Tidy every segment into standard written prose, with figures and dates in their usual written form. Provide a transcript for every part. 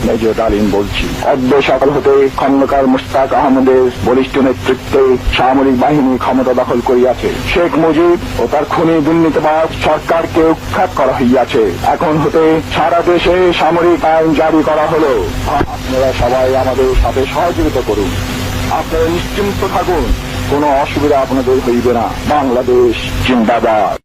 Major ডালিম বলছি। অদ্য সকাল হতে খন্দকার মুশতাক আহমদের বলিষ্ঠ নেতৃত্বে সামরিক বাহিনী ক্ষমতা দখল করিয়াছে। শেখ মুজিব ও তার খুনি দুর্নীতিবাজ সরকারকে উৎখাত করা হইয়াছে। এখন হতে সারা দেশে সামরিক আইন জারি করা হলো। আপনারা সবাই আমাদের সাথে সহযোগিতা করুন। আপনারা নিশ্চিন্ত থাকুন, কোনো অসুবিধা আপনাদের হইবে না। বাংলাদেশ জিন্দাবাদ।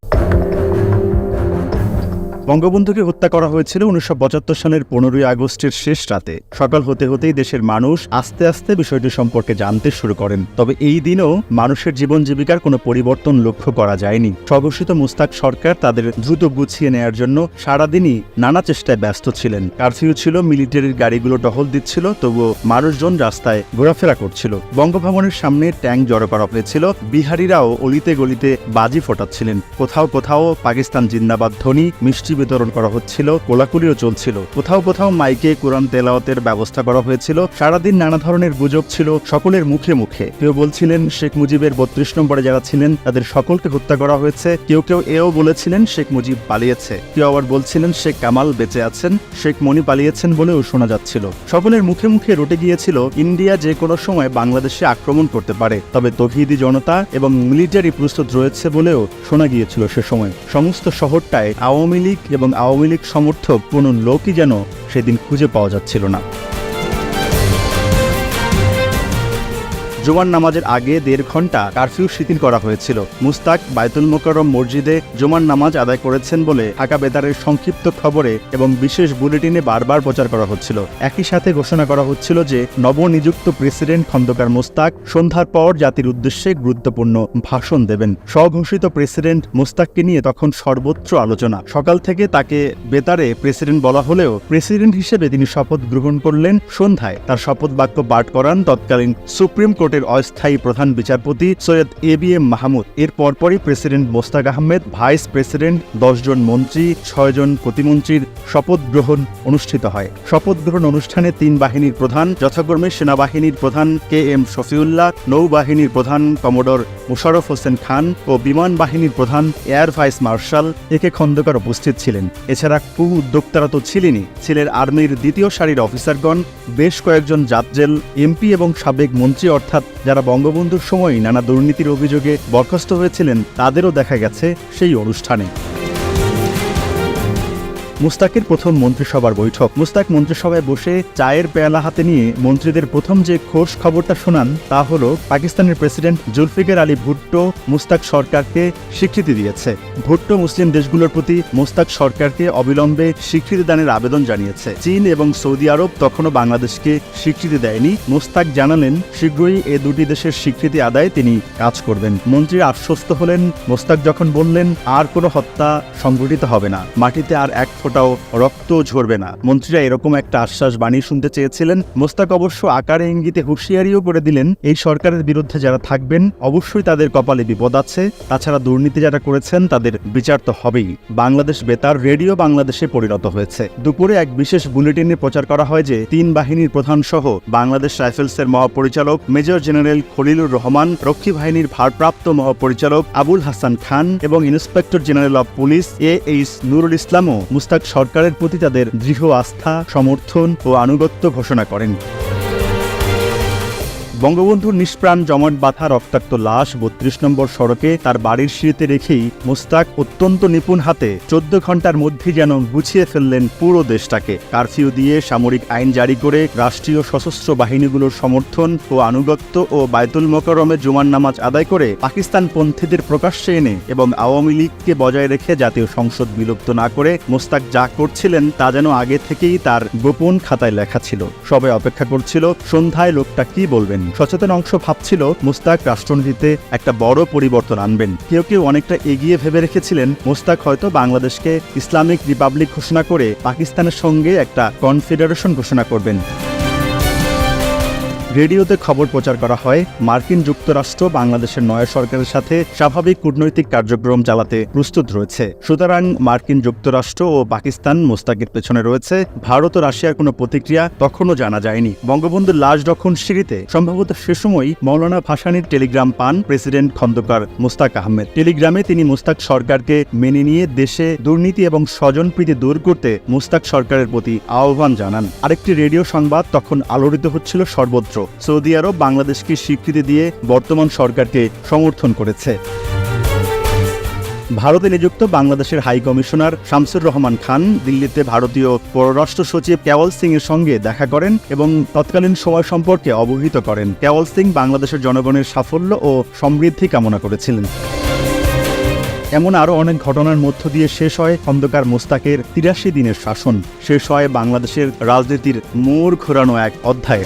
বঙ্গবন্ধুকে হত্যা করা হয়েছিল 1975 সালের 15ই আগস্টের শেষ রাতে। সকাল হতে হতেই দেশের মানুষ আস্তে আস্তে বিষয়টি সম্পর্কে জানতে শুরু করেন। তবে এই দিনও মানুষের জীবন জীবিকার কোনো পরিবর্তন লক্ষ্য করা যায়নি। স্বঘোষিত মুস্তাক সরকার তাদের দ্রুত গুছিয়ে নেয়ার জন্য সারাদিনই নানা চেষ্টায় ব্যস্ত ছিলেন। কারফিউ ছিল, মিলিটারির গাড়িগুলো টহল দিচ্ছিল, তবুও মানুষজন রাস্তায় ঘোরাফেরা করছিল। বঙ্গভবনের সামনে ট্যাঙ্ক জড়ো করা হয়েছিল। বিহারীরাও অলিতে গলিতে বাজি ফোটাচ্ছিলেন। কোথাও কোথাও পাকিস্তান জিন্দাবাদ ধ্বনি, মিষ্টি বিতরণ করা হচ্ছিল, কোলাকুলিও চলছিল। কোথাও কোথাও মাইকে কোরআন তেলাওয়াতের ব্যবস্থা করা হয়েছিল। সারাদিন নানা ধরনের গুজব ছিল সকলের মুখে মুখে। কেউ বলছিলেন শেখ মুজিবের 32 নম্বরে যারা ছিলেন তাদের সকলকে হত্যা করা হয়েছে। কেউ কেউ এও বলেছিলেন শেখ মুজিব পালিয়েছে। কেউ আবার বলছিলেন শেখ কামাল বেঁচে আছেন, শেখ মনি পালিয়েছেন বলেও শোনা যাচ্ছিল। সকলের মুখে মুখে রটে গিয়েছিল ইন্ডিয়া যে কোনো সময় বাংলাদেশে আক্রমণ করতে পারে, তবে তৌহিদি জনতা এবং মিলিটারি প্রস্তুত রয়েছে বলেও শোনা গিয়েছিল সে সময়। সমস্ত শহরটায় আওয়ামী লীগ এবং আওয়ামী লীগ সমর্থক কোনো লোকই যেন সেদিন খুঁজে পাওয়া যাচ্ছিল না। জুমার নামাজের আগে 1.5 ঘন্টা কারফিউ শিথিল করা হয়েছিল। মুস্তাক বায়তুল মোকাররম মসজিদে জুমার নামাজ আদায় করেছেন বলে ঢাকা বেতারের সংক্ষিপ্ত খবরে এবং বিশেষ বুলেটিনে বারবার প্রচার করা হচ্ছিল। একই সাথে ঘোষণা করা হচ্ছিল যে নবনিযুক্ত প্রেসিডেন্ট খন্দকার মুস্তাক সন্ধ্যার পর জাতির উদ্দেশ্যে গুরুত্বপূর্ণ ভাষণ দেবেন। স্বঘোষিত প্রেসিডেন্ট মুস্তাককে নিয়ে তখন সর্বত্র আলোচনা। সকাল থেকে তাকে বেতারে প্রেসিডেন্ট বলা হলেও প্রেসিডেন্ট হিসেবে তিনি শপথ গ্রহণ করলেন সন্ধ্যায়। তার শপথ বাক্য পাঠ করান তৎকালীন সুপ্রিম কোর্টের অস্থায়ী প্রধান বিচারপতি সৈয়দ এবিএম মাহমুদ। এর পরপরই president Mostaq Ahmed, vice president, 10 জন মন্ত্রী, 6 জন প্রতিমন্ত্রীর শপথ গ্রহণ অনুষ্ঠিত হয়। শপথ গ্রহণ অনুষ্ঠানে 3 বাহিনীর প্রধান যথাক্রমে সেনাবাহিনীর প্রধান KM শফিউল্লাহ, নৌবাহিনীর প্রধান কমোডর মোশাররফ হোসেন খান ও বিমান বাহিনীর প্রধান air vice marshal AK Khandaker উপস্থিত ছিলেন। এছাড়া উদ্যোক্তারা তো ছিলেনই, ছিলেন আর্মির 2য় সারির অফিসারগণ, বেশ কয়েকজন জাতজেল, MP এবং সাবেক মন্ত্রী অর্থাৎ যারা বঙ্গবন্ধুর সময় নানা দুর্নীতির অভিযোগে বরখাস্ত হয়েছিলেন তাদেরও দেখা গেছে সেই অনুষ্ঠানে। মুস্তাকের প্রথম মন্ত্রিসভার বৈঠক। মুস্তাক মন্ত্রিসভায় বসে চায়ের পেয়ালা হাতে নিয়ে মন্ত্রীদের প্রথম যে খোশ খবরটা শোনান তা হলো পাকিস্তানের প্রেসিডেন্ট জুলফিকার আলী ভুট্টো মুস্তাক সরকারকে স্বীকৃতি দিয়েছে। ভুট্টো মুসলিম দেশগুলোর প্রতি মুস্তাক সরকারকে অবিলম্বে স্বীকৃতি দানের আবেদন জানিয়েছে। চীন এবং সৌদি আরব তখনও বাংলাদেশকে স্বীকৃতি দেয়নি। মুস্তাক জানালেন শীঘ্রই এ দুটি দেশের স্বীকৃতি আদায়ে তিনি কাজ করবেন। মন্ত্রীরা আশ্বস্ত হলেন। মুস্তাক যখন বললেন আর কোনো হত্যা সংঘটিত হবে না, মাটিতে আর এক ফোঁটাও রক্ত ঝরবে না, মন্ত্রীরা এরকম একটা আশ্বাস বাণী শুনতে চেয়েছিলেন। মোস্তাক অবশ্য আকারে ইঙ্গিতে হুঁশিয়ারিও করে দিলেন এই সরকারের বিরুদ্ধে যারা থাকবেন অবশ্যই তাদের কপালে বিপদ আছে। তাছাড়া দুর্নীতি যারা করেছেন তাদের বিচার তো হবেই। বাংলাদেশ বেতার রেডিও বাংলাদেশে পরিণত হয়েছে। দুপুরে এক বিশেষ বুলেটিনে প্রচার করা হয় যে 3 বাহিনীর প্রধান সহ বাংলাদেশ রাইফেলসের মহাপরিচালক মেজর জেনারেল খলিলুর রহমান, রক্ষী বাহিনীর ভারপ্রাপ্ত মহাপরিচালক আবুল হাসান খান এবং inspector general of police AH Nurul ইসলামও মুস্তাক সরকারের প্রতি তাদের দৃঢ় আস্থা, সমর্থন ও আনুগত্য ঘোষণা করেন। বঙ্গবন্ধুর নিষ্প্রাণ জমাট বাঁধা রক্তাক্ত লাশ 32 নম্বর সড়কে তার বাড়ির সিঁড়িতে রেখেই মুস্তাক অত্যন্ত নিপুণ হাতে 14 ঘন্টার মধ্যে যেন গুছিয়ে ফেললেন পুরো দেশটাকে। কারফিউ দিয়ে, সামরিক আইন জারি করে, রাষ্ট্রীয় সশস্ত্র বাহিনীগুলোর সমর্থন ও আনুগত্য ও বায়তুল মোকাররমে জুমার নামাজ আদায় করে পাকিস্তানপন্থীদের প্রকাশ্যে এনে এবং আওয়ামী লীগকে বজায় রেখে জাতীয় সংসদ বিলুপ্ত না করে মুস্তাক যা করছিলেন তা যেন আগে থেকেই তার গোপন খাতায় লেখা ছিল। সবাই অপেক্ষা করছিল সন্ধ্যায় লোকটা কি বলবেন। সচেতন অংশ ভাবছিল মুস্তাক রাষ্ট্রনীতিতে একটা বড় পরিবর্তন আনবেন। কেউ কেউ অনেকটা এগিয়ে ভেবে রেখেছিলেন মুস্তাক হয়তো বাংলাদেশকে ইসলামিক রিপাবলিক ঘোষণা করে পাকিস্তানের সঙ্গে একটা কনফেডারেশন ঘোষণা করবেন। রেডিওতে খবর প্রচার করা হয় মার্কিন যুক্তরাষ্ট্র বাংলাদেশের নয়া সরকারের সাথে স্বাভাবিক কূটনৈতিক কার্যক্রম চালাতে প্রস্তুত রয়েছে। সুতরাং মার্কিন যুক্তরাষ্ট্র ও পাকিস্তান মোস্তাকের পেছনে রয়েছে। ভারত ও রাশিয়ার কোনো প্রতিক্রিয়া তখনও জানা যায়নি। বঙ্গবন্ধুর লাশ যখন সিঁড়িতে, সম্ভবত সে সময়ই মৌলানা ভাসানীর টেলিগ্রাম পান প্রেসিডেন্ট খন্দকার মোস্তাক আহমেদ। টেলিগ্রামে তিনি মোস্তাক সরকারকে মেনে নিয়ে দেশে দুর্নীতি এবং স্বজনপ্রীতি দূর করতে মোস্তাক সরকারের প্রতি আহ্বান জানান। আরেকটি রেডিও সংবাদ তখন আলোড়িত হচ্ছিল সর্বত্র। সৌদি আরব বাংলাদেশকে স্বীকৃতি দিয়ে বর্তমান সরকারকে সমর্থন করেছে। ভারতে নিযুক্ত বাংলাদেশের হাই কমিশনার শামসুর রহমান খান দিল্লিতে ভারতীয় পররাষ্ট্র সচিব কেওয়াল সিং এর সঙ্গে দেখা করেন এবং তৎকালীন সময় সম্পর্কে অবহিত করেন। কেওয়াল সিং বাংলাদেশের জনগণের সাফল্য ও সমৃদ্ধি কামনা করেছিলেন। এমন আরও অনেক ঘটনার মধ্য দিয়ে শেষ হয় খন্দকার মোস্তাকের ৮৩ দিনের শাসন। শেষ হয় বাংলাদেশের রাজনীতির মোড় ঘোরানো এক অধ্যায়।